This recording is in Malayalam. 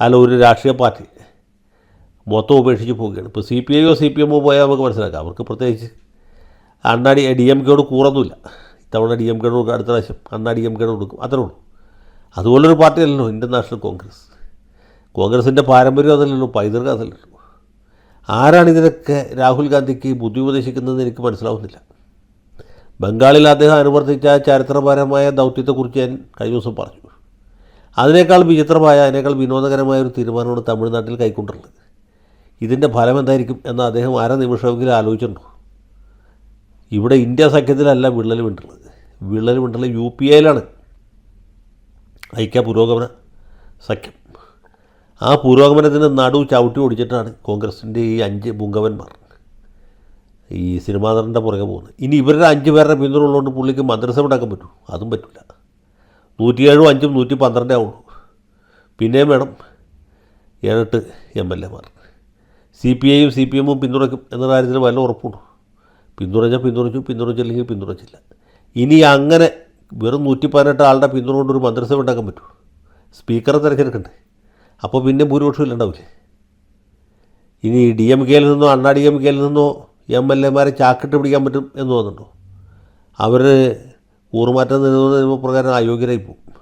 അല്ല ഒരു രാഷ്ട്രീയ പാർട്ടി മൊത്തം ഉപേക്ഷിച്ച് പോവുകയാണ്. ഇപ്പോൾ സി പി ഐയോ സി പി എമ്മോ പോയാൽ നമുക്ക് മനസ്സിലാക്കാം. അവർക്ക് പ്രത്യേകിച്ച് ഡി എം കെയോട് കൂറൊന്നുമില്ല. ഇത്തവണ ഡി എം കെയോട് കൊടുക്കും, അടുത്ത പ്രാവശ്യം ഡി എം കെയോട് കൊടുക്കും, അത്രേ ഉള്ളൂ. അതുപോലൊരു പാർട്ടിയല്ലല്ലോ ഇന്ത്യൻ നാഷണൽ കോൺഗ്രസ്. കോൺഗ്രസിൻ്റെ പാരമ്പര്യം അതല്ലല്ലോ, പൈതൃകം അതല്ലല്ലോ. ആരാണ് ഇതിനൊക്കെ രാഹുൽ ഗാന്ധിക്ക് ബുദ്ധി ഉപദേശിക്കുന്നതെന്ന് എനിക്ക് മനസ്സിലാവുന്നില്ല. ബംഗാളിൽ അദ്ദേഹം അനുവർത്തിച്ച ചരിത്രപരമായ ദൗത്യത്തെക്കുറിച്ച് ഞാൻ കഴിഞ്ഞ ദിവസം പറഞ്ഞു. അതിനേക്കാൾ വിചിത്രമായ, അതിനേക്കാൾ വിനോദകരമായ ഒരു തീരുമാനമാണ് തമിഴ്നാട്ടിൽ കൈക്കൊണ്ടുള്ളത്. ഇതിൻ്റെ ഫലം എന്തായിരിക്കും എന്ന് അദ്ദേഹം അര നിമിഷമെങ്കിലും ആലോചിച്ചിട്ടുണ്ടോ? ഇവിടെ ഇന്ത്യ സഖ്യത്തിലല്ല വിള്ളൽ വീണ്ടുള്ളത്. വിള്ളൽ വീണ്ടുള്ളത് യു പി എയിലാണ്. ഐക്യ പുരോഗമന സഖ്യം. ആ പുരോഗമനത്തിന് നടു ചവിട്ടി ഓടിച്ചിട്ടാണ് കോൺഗ്രസിൻ്റെ ഈ 5 പുങ്കവന്മാർ ഈ സിനിമാ നടൻ്റെ പുറകെ പോകുന്നത്. ഇനി ഇവരുടെ 5 പേരുടെ പിന്തുണ ഉള്ളതുകൊണ്ട് പുള്ളിക്ക് മന്ത്രിസഭ ഉണ്ടാക്കാൻ പറ്റും? അതും പറ്റില്ല. 107 5 112 ആവുള്ളൂ. പിന്നെയും വേണം 8 MLA മാർ. സി പി ഐയും സി പി എമ്മും പിന്തുണയ്ക്കും എന്ന കാര്യത്തിൽ വല്ല ഉറപ്പുണ്ടോ? പിന്തുണച്ചാൽ പിന്തുണച്ചു, പിന്തുണച്ചില്ലെങ്കിൽ പിന്തുണച്ചില്ല. ഇനി അങ്ങനെ വെറും 118 ആളുടെ പിന്തുണ കൊണ്ടൊരു മന്ത്രിസഭ ഉണ്ടാക്കാൻ പറ്റുമോ? സ്പീക്കറെ തിരഞ്ഞെടുക്കണ്ടേ? അപ്പോൾ പിന്നെ ഭൂരിപക്ഷം ഇല്ലാണ്ടാവില്ലേ? ഇനി ഡി എം കെയിൽ നിന്നോ ഡി എം കെയിൽ നിന്നോ MLA മാരെ ചാക്കിട്ട് പിടിക്കാൻ പറ്റും എന്ന് തോന്നുന്നുണ്ടോ? അവർ കൂറുമാറ്റം നിയമപ്രകാരം അയോഗ്യരായി പോകും.